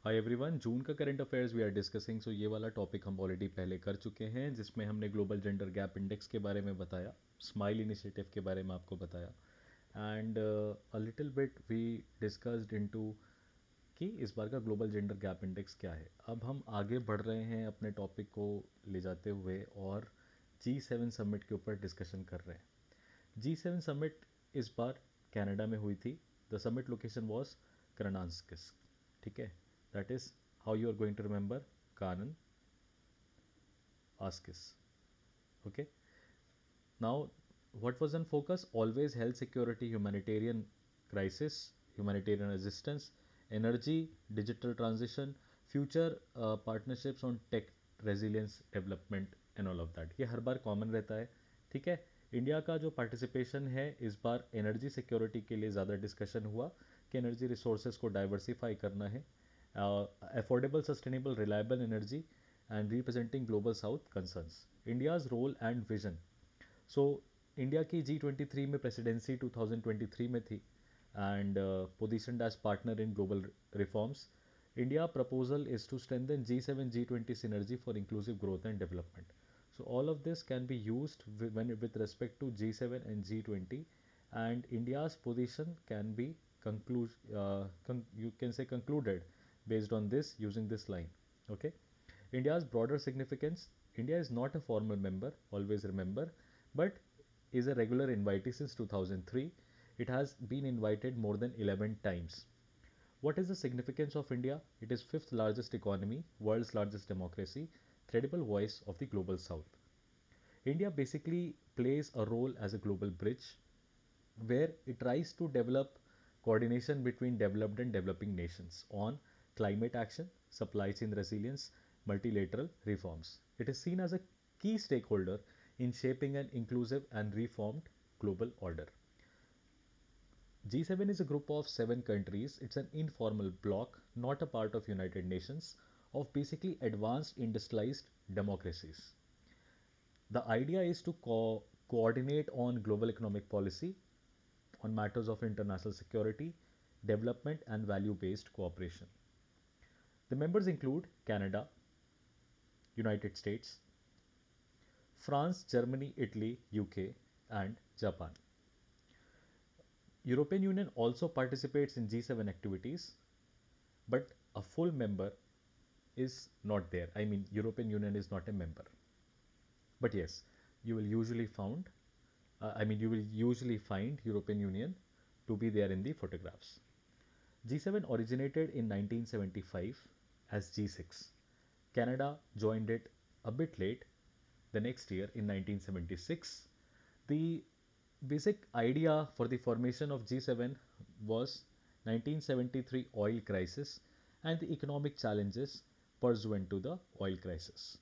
हाय everyone, June का current affairs we are discussing. So ये वाला टॉपिक हम ऑलरेडी पहले कर चुके हैं, जिसमें हमने ग्लोबल जेंडर गैप इंडेक्स के बारे में बताया, स्माइल इनिशिएटिव के बारे में आपको बताया, and a little bit we discussed into कि इस बार का ग्लोबल जेंडर गैप इंडेक्स क्या है। अब हम आगे बढ़ रहे हैं अपने टॉपिक को ले जाते हुए और G7 समिट के ऊपर डिस्कशन कर रहे हैं। G7 समिट इस बार कनाडा में हुई थी। The summit location was Kananaskis. ठीक है, that is how you are going to remember Kananaskis. Okay, now what was in focus? Always health security, humanitarian crisis, humanitarian assistance, energy, digital transition, future partnerships on tech resilience development and all of that. ये हर बार common रहता है। ठीक है, India का जो participation है इस बार energy security के लिए ज़्यादा डिस्कशन हुआ कि एनर्जी रिसोर्सेज को डाइवर्सिफाई करना है, affordable sustainable reliable energy and representing global south concerns, India's role and vision. So India की G23 में प्रेसिडेंसी 2023 में थी and positioned as partner in global reforms. India proposal is to strengthen G7 G20 synergy for inclusive growth and development. So all of this can be used with respect to G7 and G20, and India's position can be you can say concluded based on this using this line. Okay, India's broader significance. India is not a formal member, always remember, but is a regular invitee since 2003. It has been invited more than 11 times. What is the significance of India? It is fifth largest economy, world's largest democracy, credible voice of the global south. India basically plays a role as a global bridge where it tries to develop coordination between developed and developing nations on climate action, supply chain resilience, multilateral reforms. It is seen as a key stakeholder in shaping an inclusive and reformed global order. G7 is a group of 7 countries. It's an informal bloc, not a part of United Nations, of basically advanced industrialized democracies. The idea is to coordinate on global economic policy, on matters of international security, development, and value based cooperation. The members include Canada, United States, France, Germany, Italy, UK, and Japan. European Union also participates in G7 activities, but a full member is not there. I mean, European Union is not a member. But yes, you will usually you will usually find European Union to be there in the photographs. G7 originated in 1975 as G6. Canada joined it a bit late, the next year in 1976. The basic idea for the formation of G7 was 1973 oil crisis and the economic challenges pursuant to the oil crisis.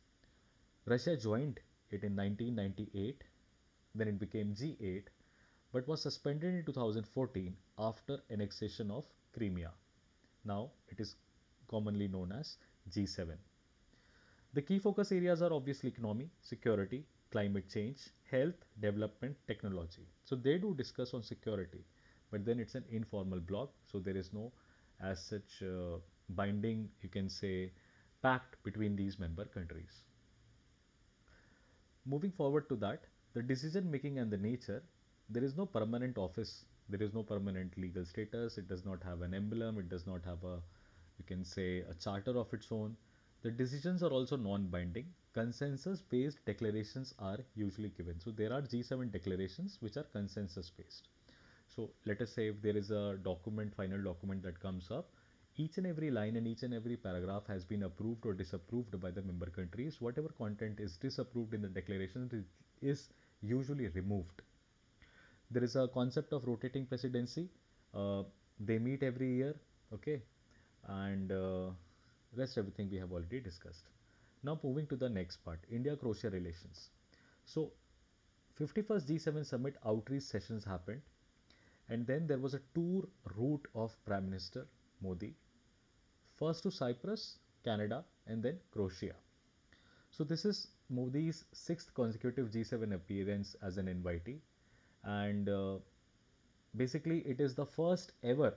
Russia joined it in 1998, then it became G8, but was suspended in 2014 after annexation of Crimea. Now it is commonly known as G7. The key focus areas are obviously economy, security, climate change, health, development, technology. So they do discuss on security, but then it's an informal bloc, so there is no as such binding, you can say, pact between these member countries. Moving forward to that, the decision making and the nature, there is no permanent office, there is no permanent legal status, it does not have an emblem, it does not have a, you can say, a charter of its own. The decisions are also non binding. Consensus based declarations are usually given. So there are G7 declarations which are consensus based. So let us say if there is a document, final document that comes up, each and every line and each and every paragraph has been approved or disapproved by the member countries. Whatever content is disapproved in the declaration is usually removed. There is a concept of rotating presidency. Uh, they meet every year, okay, and rest everything we have already discussed. Now moving to the next part, India-Croatia relations. So 51st G7 summit outreach sessions happened, and then there was a tour route of Prime Minister Modi, first to Cyprus, Canada, and then Croatia. So this is Modi's sixth consecutive G7 appearance as an invitee, and basically it is the first ever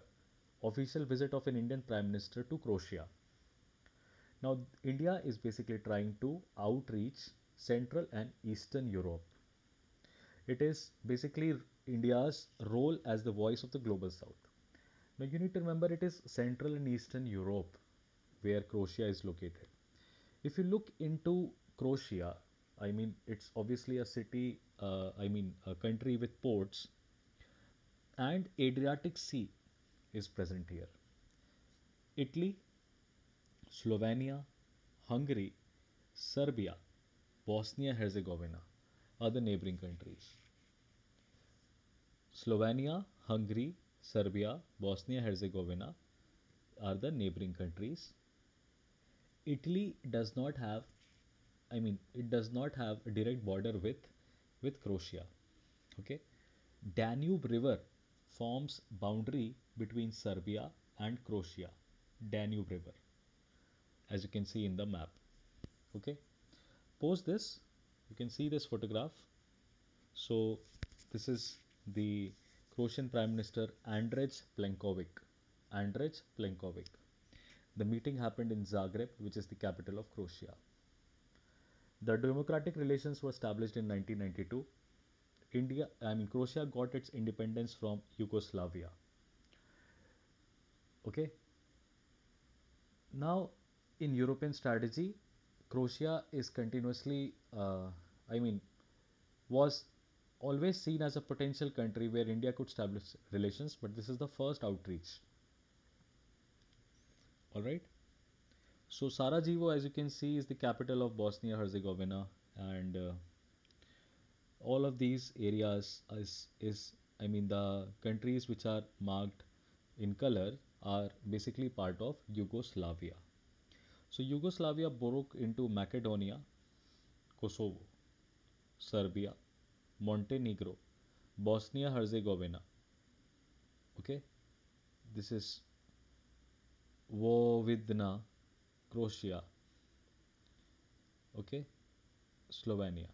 official visit of an Indian Prime Minister to Croatia. Now, India is basically trying to outreach Central and Eastern Europe. It is basically India's role as the voice of the global south. Now, you need to remember it is Central and Eastern Europe where Croatia is located. If you look into Croatia, I mean, it's obviously a city, a country with ports, and Adriatic Sea is present here. Italy, Slovenia, Hungary, Serbia, Bosnia Herzegovina are the neighboring countries. Slovenia, Hungary, Serbia, Bosnia Herzegovina are the neighboring countries. Italy does not have, it does not have a direct border with Croatia. Okay, Danube River forms boundary between Serbia and Croatia. Danube River, as you can see in the map. Okay, post this, you can see this photograph. So this is the Croatian Prime Minister Andrej Plenković. Andrej Plenković. The meeting happened in Zagreb, which is the capital of Croatia. The democratic relations were established in 1992. Croatia got its independence from Yugoslavia. Okay. Now, in European strategy, Croatia is continuously, I mean, was always seen as a potential country where India could establish relations, but this is the first outreach. All right. So Sarajevo, as you can see, is the capital of Bosnia Herzegovina, and all of these areas the countries which are marked in color are basically part of Yugoslavia. So Yugoslavia broke into Macedonia, Kosovo, Serbia, Montenegro, Bosnia Herzegovina. Okay, this is Vojvodina, Croatia. Okay, Slovenia.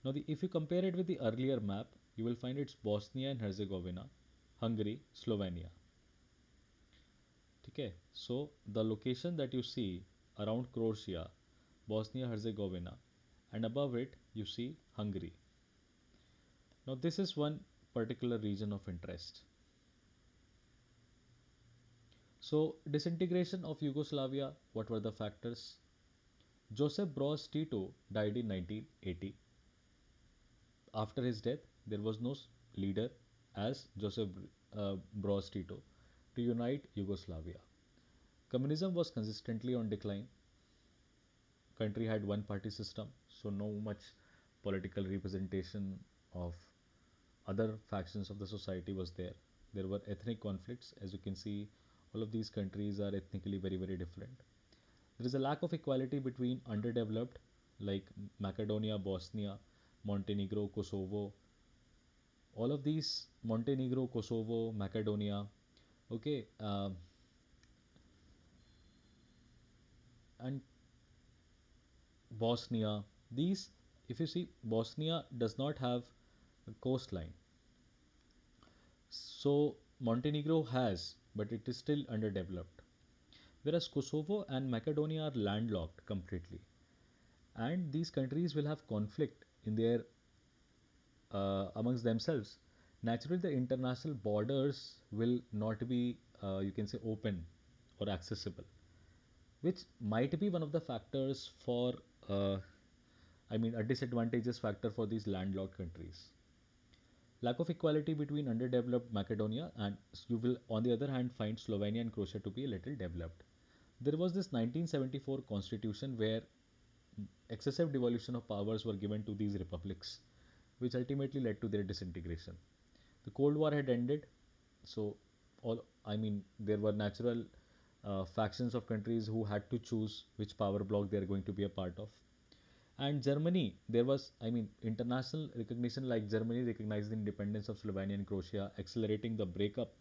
Now, if you compare it with the earlier map, you will find it's Bosnia and Herzegovina, Hungary, Slovenia. Okay, so the location that you see around Croatia, Bosnia Herzegovina, and above it you see Hungary. Now, this is one particular region of interest. So, disintegration of Yugoslavia, what were the factors? Joseph Broz Tito died in 1980. After his death, there was no leader as Joseph Broz Tito to unite Yugoslavia. Communism was consistently on decline. Country had one party system, so no much political representation of other factions of the society was there. There were ethnic conflicts. As you can see, all of these countries are ethnically very, very different. There is a lack of equality between underdeveloped, like Macedonia, Bosnia, Montenegro, Kosovo. All of these, Montenegro, Kosovo, Macedonia, okay, and Bosnia. These, if you see, Bosnia does not have a coastline. So Montenegro has, but it is still underdeveloped. Whereas Kosovo and Macedonia are landlocked completely. And these countries will have conflict in their amongst themselves. Naturally, the international borders will not be, you can say, open or accessible, which might be one of the factors for, uh, a disadvantageous factor for these landlocked countries. Lack of equality between underdeveloped Macedonia and you will, on the other hand, find Slovenia and Croatia to be a little developed. There was this 1974 constitution where excessive devolution of powers were given to these republics, which ultimately led to their disintegration. The Cold War had ended, so there were natural factions of countries who had to choose which power bloc they are going to be a part of. And Germany, there was, international recognition like Germany recognized the independence of Slovenia and Croatia, accelerating the breakup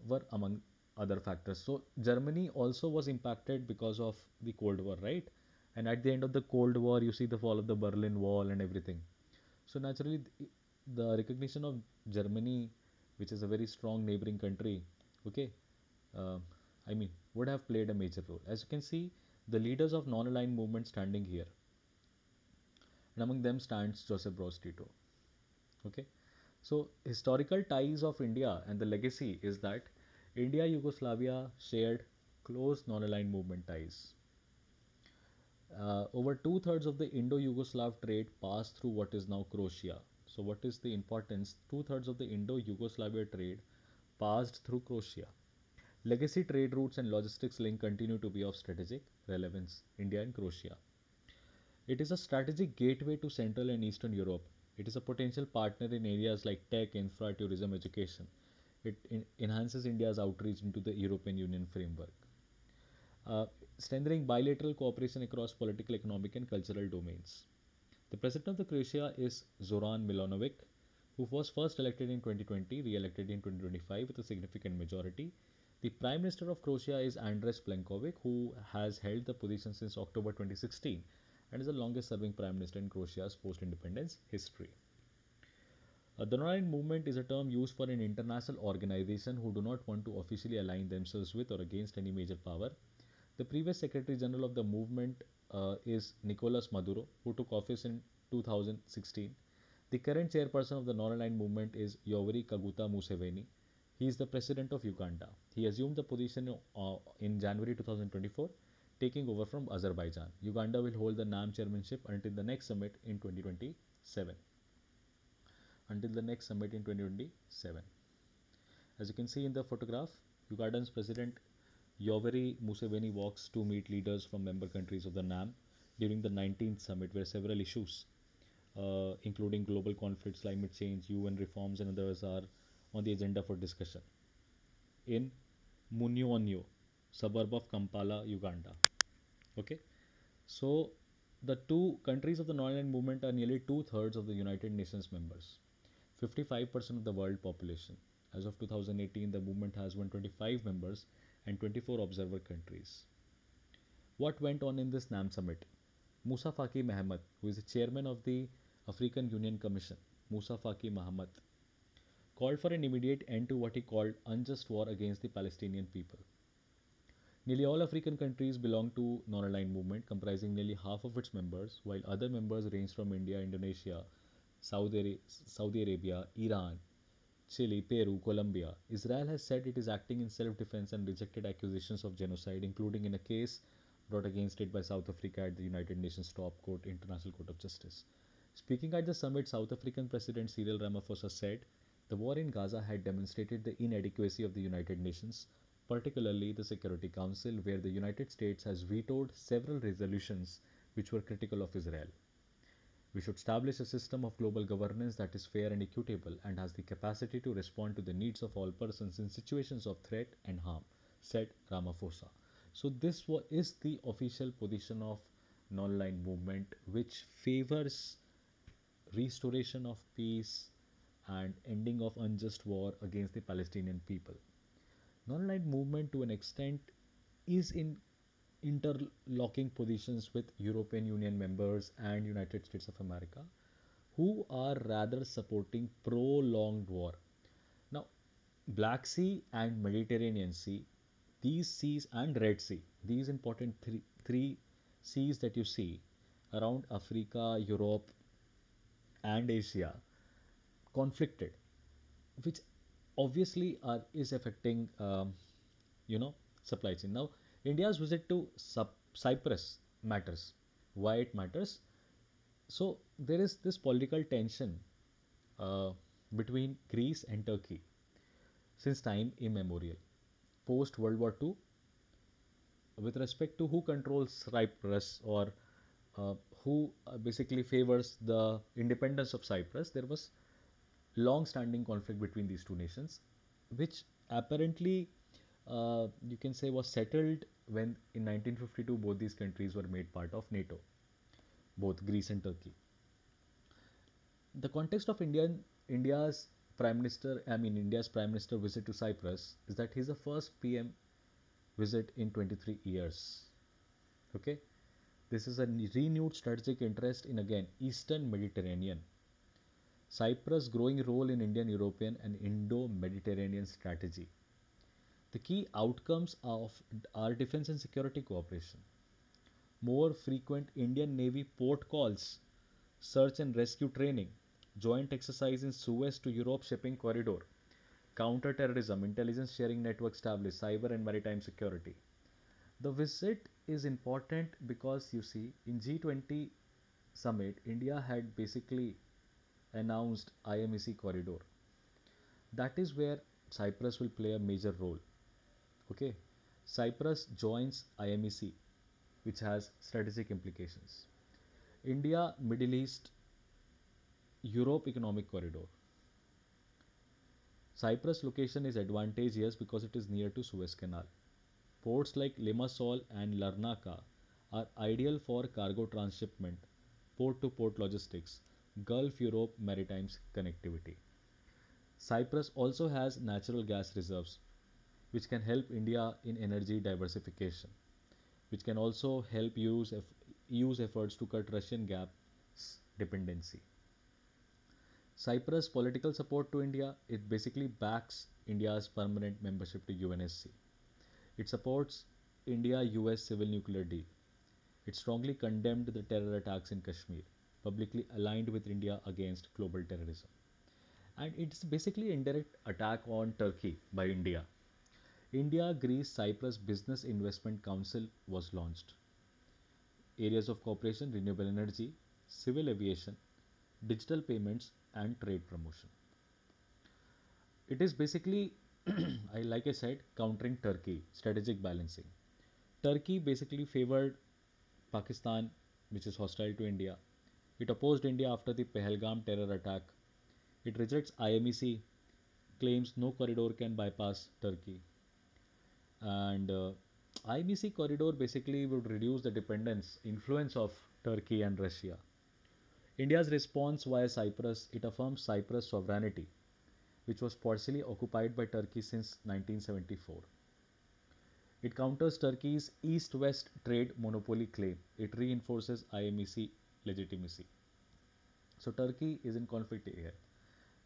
were among other factors. So Germany also was impacted because of the Cold War, right? And at the end of the Cold War, you see the fall of the Berlin Wall and everything. So naturally, the recognition of Germany, which is a very strong neighboring country, okay, uh, I mean, would have played a major role. As you can see, the leaders of non-aligned movement standing here, and among them stands Joseph Broz Tito. Okay, so historical ties of India and the legacy is that India Yugoslavia shared close non-aligned movement ties. Over two-thirds of the Indo-Yugoslav trade passed through what is now Croatia. So, what is the importance? Two-thirds of the Indo-Yugoslavia trade passed through Croatia. Legacy trade routes and logistics link continue to be of strategic relevance. India and Croatia. It is a strategic gateway to Central and Eastern Europe. It is a potential partner in areas like tech, infra, tourism, education. It enhances India's outreach into the European Union framework, uh, strengthening bilateral cooperation across political, economic, and cultural domains. The president of the Croatia is Zoran Milanovic, who was first elected in 2020, re-elected in 2025 with a significant majority. The Prime Minister of Croatia is Andres Plenkovic, who has held the position since October 2016 and is the longest serving Prime Minister in Croatia's post independence history. The non-aligned movement is a term used for an international organization who do not want to officially align themselves with or against any major power. The previous Secretary General of the movement is Nicolas Maduro, who took office in 2016. The current chairperson of the non-aligned movement is Yoweri Kaguta Museveni. He is the president of Uganda. He assumed the position in January 2024, taking over from Azerbaijan. Uganda will hold the NAM chairmanship until the next summit in 2027. Until the next summit in 2027. As you can see in the photograph, Uganda's president Yoweri Museveni walks to meet leaders from member countries of the NAM during the 19th summit, where several issues, including global conflicts, climate change, UN reforms, and others, are on the agenda for discussion. In Munyonyo, suburb of Kampala, Uganda. Okay, so the two countries of the non-aligned movement are nearly two-thirds of the United Nations members, 55% of the world population. As of 2018, the movement has 125 members and 24 observer countries. What went on in this NAM summit? Musa Faki Mohammed, who is the chairman of the African Union Commission, Musa Faki Mohammed, called for an immediate end to what he called unjust war against the Palestinian people. Nearly all African countries belong to non-aligned movement, comprising nearly half of its members, while other members range from India, Indonesia, Saudi Arabia, Iran, Chile, Peru, Colombia. Israel has said it is acting in self-defense and rejected accusations of genocide, including in a case brought against it by South Africa at the United Nations Top Court, International Court of Justice. Speaking at the summit, South African President Cyril Ramaphosa said the war in Gaza had demonstrated the inadequacy of the United Nations, particularly the Security Council, where the United States has vetoed several resolutions which were critical of Israel. We should establish a system of global governance that is fair and equitable and has the capacity to respond to the needs of all persons in situations of threat and harm, said Ramaphosa. So, this is the official position of non-aligned movement, which favors restoration of peace and ending of unjust war against the Palestinian people. Non-aligned movement, to an extent, is in interlocking positions with European Union members and United States of America, who are rather supporting prolonged war. Now, Black Sea and Mediterranean Sea, these seas and Red Sea, these important three seas that you see around Africa, Europe, and Asia conflicted, which obviously is affecting you know supply chain. Now, India's visit to Cyprus matters. Why it matters? So there is this political tension uh, between Greece and Turkey since time immemorial. Post World War II, with respect to who controls Cyprus or uh, who basically favors the independence of Cyprus, there was long-standing conflict between these two nations, which apparently you can say was settled when in 1952 both these countries were made part of NATO, both Greece and Turkey. The context of India's India's Prime Minister visit to Cyprus is that he's the first PM visit in 23 years. Okay, this is a renewed strategic interest in again Eastern Mediterranean. Cyprus' growing role in Indian, European, and Indo Mediterranean strategy. The key outcomes of are defense and security cooperation, more frequent Indian Navy port calls, search and rescue training, joint exercise in Suez to Europe shipping corridor, counter-terrorism, intelligence sharing network established, cyber and maritime security. The visit is important because you see, in G20 summit, India had basically announced IMEC corridor. That is where Cyprus will play a major role. Okay, Cyprus joins IMEC, which has strategic implications. India, Middle East, Europe economic corridor. Cyprus location is advantageous because it is near to Suez Canal. Ports like Limassol and Larnaca are ideal for cargo transshipment, port to port logistics, Gulf Europe maritime connectivity. Cyprus also has natural gas reserves, which can help India in energy diversification, which can also help EU's efforts to cut Russian gas dependency. Cyprus' political support to India, it basically backs India's permanent membership to UNSC. It supports India-US civil nuclear deal. It strongly condemned the terror attacks in Kashmir, publicly aligned with India against global terrorism. And it's basically indirect attack on Turkey by India. India Greece Cyprus Business Investment Council was launched. Areas of cooperation: renewable energy, civil aviation, digital payments, and trade promotion. It is basically, like I said, countering Turkey, strategic balancing. Turkey basically favored Pakistan, which is hostile to India. It opposed India after the Pahalgam terror attack. It rejects IMEC, claims no corridor can bypass Turkey. And IMEC corridor basically would reduce the dependence, influence of Turkey and Russia. India's response via Cyprus, it affirms Cyprus' sovereignty, which was partially occupied by Turkey since 1974. It counters Turkey's east west trade monopoly claim. It reinforces IMEC legitimacy. So, Turkey is in conflict here.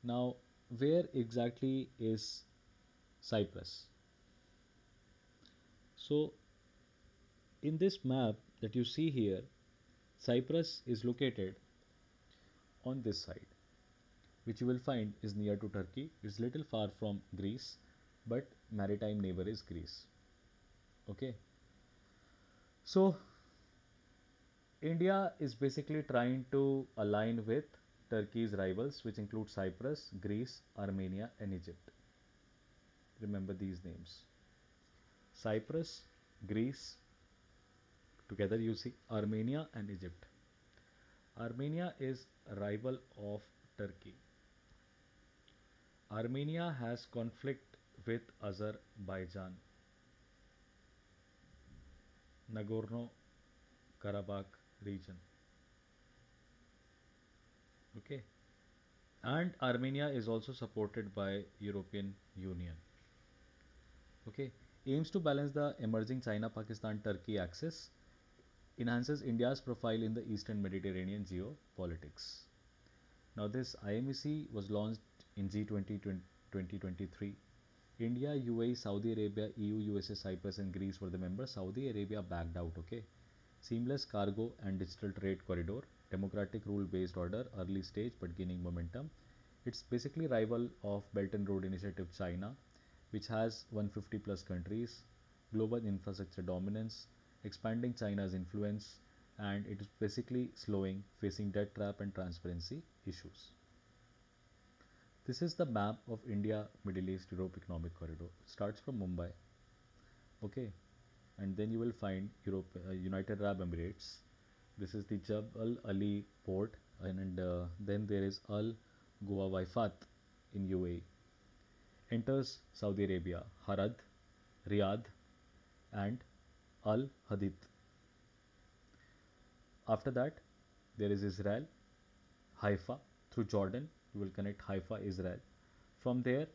Now, where exactly is Cyprus? So, in this map that you see here, Cyprus is located on this side, which you will find is near to Turkey. It's little far from Greece, but maritime neighbor is Greece. Okay. So, India is basically trying to align with Turkey's rivals, which include Cyprus, Greece, Armenia, and Egypt. Remember these names: Cyprus, Greece, together you see Armenia and Egypt. Armenia is a rival of Turkey. Armenia has conflict with Azerbaijan, Nagorno Karabakh region. Okay, and Armenia is also supported by European Union. Okay, aims to balance the emerging China-Pakistan-Turkey axis, enhances India's profile in the Eastern Mediterranean geopolitics. Now, this IMEC was launched in G20 2023. India, UAE, Saudi Arabia, EU, USA, Cyprus, and Greece were the members. Saudi Arabia backed out. Okay, seamless cargo and digital trade corridor, democratic rule based order, early stage but gaining momentum. It's basically rival of Belt and Road Initiative China, which has 150 plus countries, global infrastructure dominance, expanding China's influence, and it is basically slowing, facing debt trap and transparency issues. This is the map of India, Middle East, Europe economic corridor. It starts from Mumbai, okay, and then you will find Europe, United Arab Emirates. This is the Jebel Ali port, and then there is Al Guwaifat in UAE. Enters Saudi Arabia, Harad, Riyadh, and Al Hadith. After that, there is Israel, Haifa through Jordan. You will connect Haifa, Israel. From there,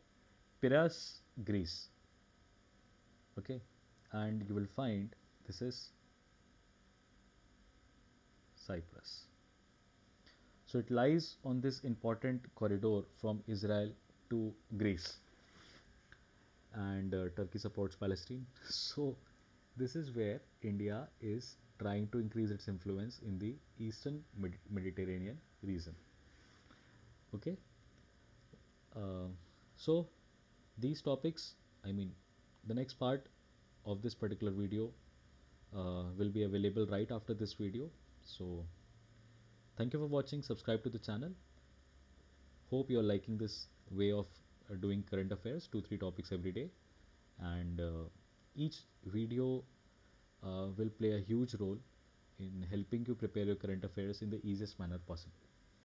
Piraeus, Greece. Okay, and you will find this is Cyprus. So it lies on this important corridor from Israel to Greece. and Turkey supports Palestine. So this is where India is trying to increase its influence in the Eastern Mediterranean region. Okay, uh, so these topics, I mean, the next part of this particular video will be available right after this video. So thank you for watching. Subscribe to the channel. Hope you're liking this way of doing current affairs, 2 3 topics every day, and each video will play a huge role in helping you prepare your current affairs in the easiest manner possible.